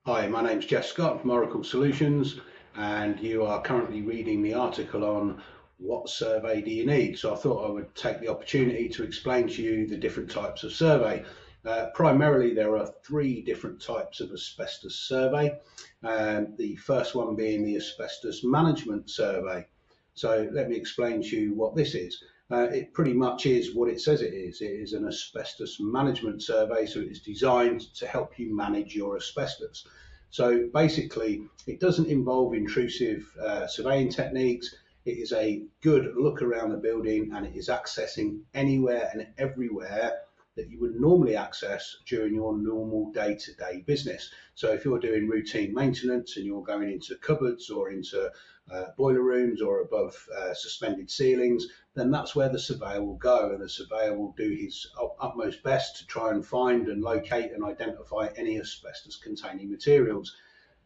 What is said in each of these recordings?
Hi, my name's Jeff Scott from Oracle Solutions, and you are currently reading the article on what survey do you need. So I thought I would take the opportunity to explain to you the different types of survey. Primarily, there are three different types of asbestos survey. The first one being the asbestos management survey. So let me explain to you what this is. It pretty much is what it says it is. It is an asbestos management survey, so it is designed to help you manage your asbestos. So basically, it doesn't involve intrusive surveying techniques. It is a good look around the building, and it is accessing anywhere and everywhere that you would normally access during your normal day-to-day business. So if you're doing routine maintenance and you're going into cupboards or into boiler rooms or above suspended ceilings, then that's where the surveyor will go, and the surveyor will do his utmost best to try and find and locate and identify any asbestos containing materials.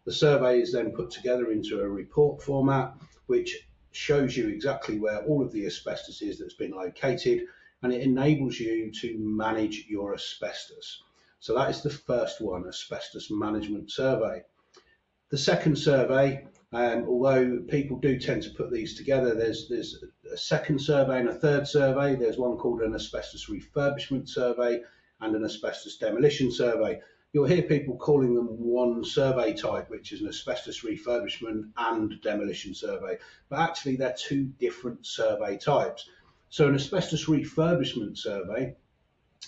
The survey is then put together into a report format which shows you exactly where all of the asbestos is that's been located, and it enables you to manage your asbestos. So that is the first one, asbestos management survey. The second survey, although people do tend to put these together, there's a second survey and a third survey. There's one called an asbestos refurbishment survey and an asbestos demolition survey. You'll hear people calling them one survey type, which is an asbestos refurbishment and demolition survey, but actually they're two different survey types. So an asbestos refurbishment survey,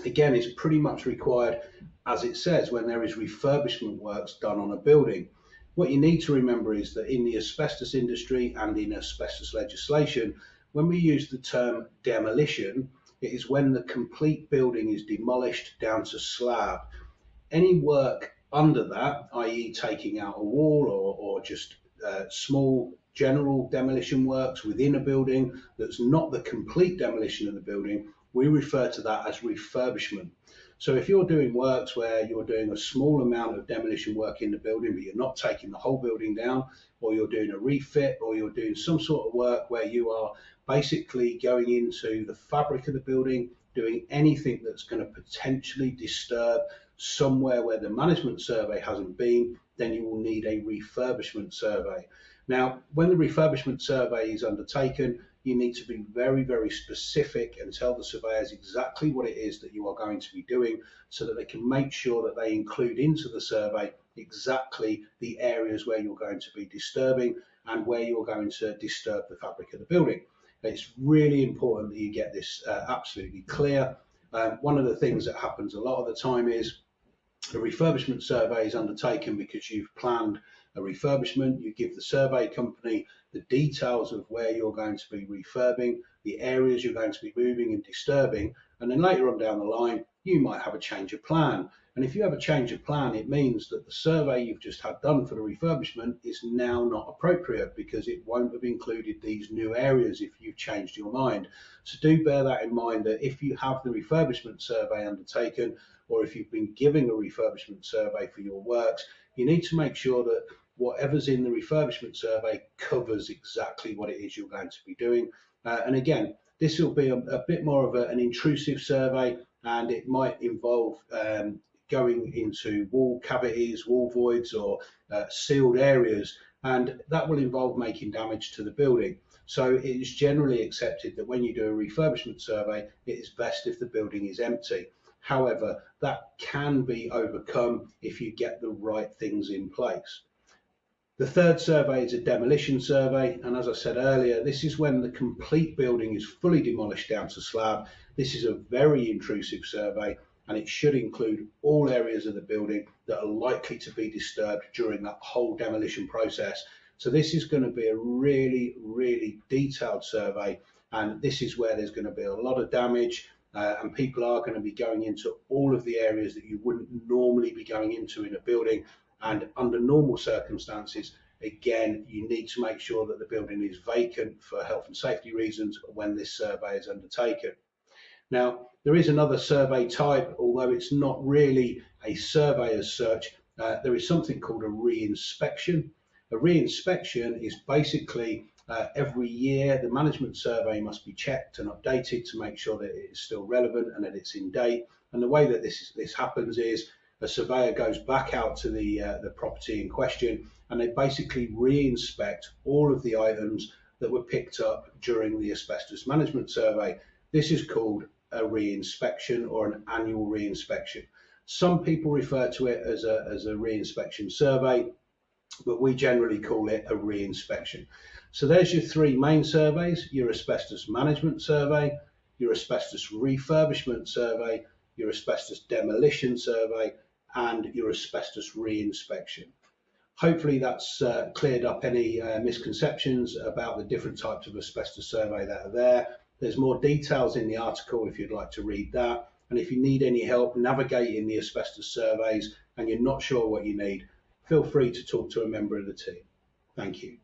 again, is pretty much required, as it says, when there is refurbishment works done on a building. What you need to remember is that in the asbestos industry and in asbestos legislation, when we use the term demolition, it is when the complete building is demolished down to slab. Any work under that, i.e. taking out a wall or just small general demolition works within a building that's not the complete demolition of the building, we refer to that as refurbishment. So if you're doing works where you're doing a small amount of demolition work in the building, but you're not taking the whole building down, or you're doing a refit, or you're doing some sort of work where you are basically going into the fabric of the building, doing anything that's going to potentially disturb somewhere where the management survey hasn't been, then you will need a refurbishment survey. Now, when the refurbishment survey is undertaken, you need to be very, very specific and tell the surveyors exactly what it is that you are going to be doing so that they can make sure that they include into the survey exactly the areas where you're going to be disturbing and where you're going to disturb the fabric of the building. It's really important that you get this absolutely clear. One of the things that happens a lot of the time is a refurbishment survey is undertaken because you've planned a refurbishment. You give the survey company the details of where you're going to be refurbing, the areas you're going to be moving and disturbing, and then later on down the line, you might have a change of plan. And if you have a change of plan, it means that the survey you've just had done for the refurbishment is now not appropriate because it won't have included these new areas if you've changed your mind. So do bear that in mind, that if you have the refurbishment survey undertaken, or if you've been giving a refurbishment survey for your works, you need to make sure that whatever's in the refurbishment survey covers exactly what it is you're going to be doing. And again, this will be a bit more of an intrusive survey, and it might involve going into wall cavities, wall voids, or sealed areas, and that will involve making damage to the building. So it is generally accepted that when you do a refurbishment survey, it is best if the building is empty. However, that can be overcome if you get the right things in place. The third survey is a demolition survey, and as I said earlier, this is when the complete building is fully demolished down to slab. This is a very intrusive survey, and it should include all areas of the building that are likely to be disturbed during that whole demolition process. So this is going to be a really, really detailed survey, and this is where there's going to be a lot of damage. And people are going to be going into all of the areas that you wouldn't normally be going into in a building. And under normal circumstances, again, you need to make sure that the building is vacant for health and safety reasons when this survey is undertaken. Now, there is another survey type, although it's not really a survey as such. There is something called a re-inspection. A re-inspection is basically every year the management survey must be checked and updated to make sure that it is still relevant and that it's in date. And the way that this happens is a surveyor goes back out to the property in question, and they basically re-inspect all of the items that were picked up during the asbestos management survey. This is called a re-inspection or an annual re-inspection. Some people refer to it as a re-inspection survey, but we generally call it a re-inspection. So there's your three main surveys: your asbestos management survey, your asbestos refurbishment survey, your asbestos demolition survey, and your asbestos re-inspection. Hopefully that's cleared up any misconceptions about the different types of asbestos survey that are there. There's more details in the article if you'd like to read that. And if you need any help navigating the asbestos surveys and you're not sure what you need, feel free to talk to a member of the team. Thank you.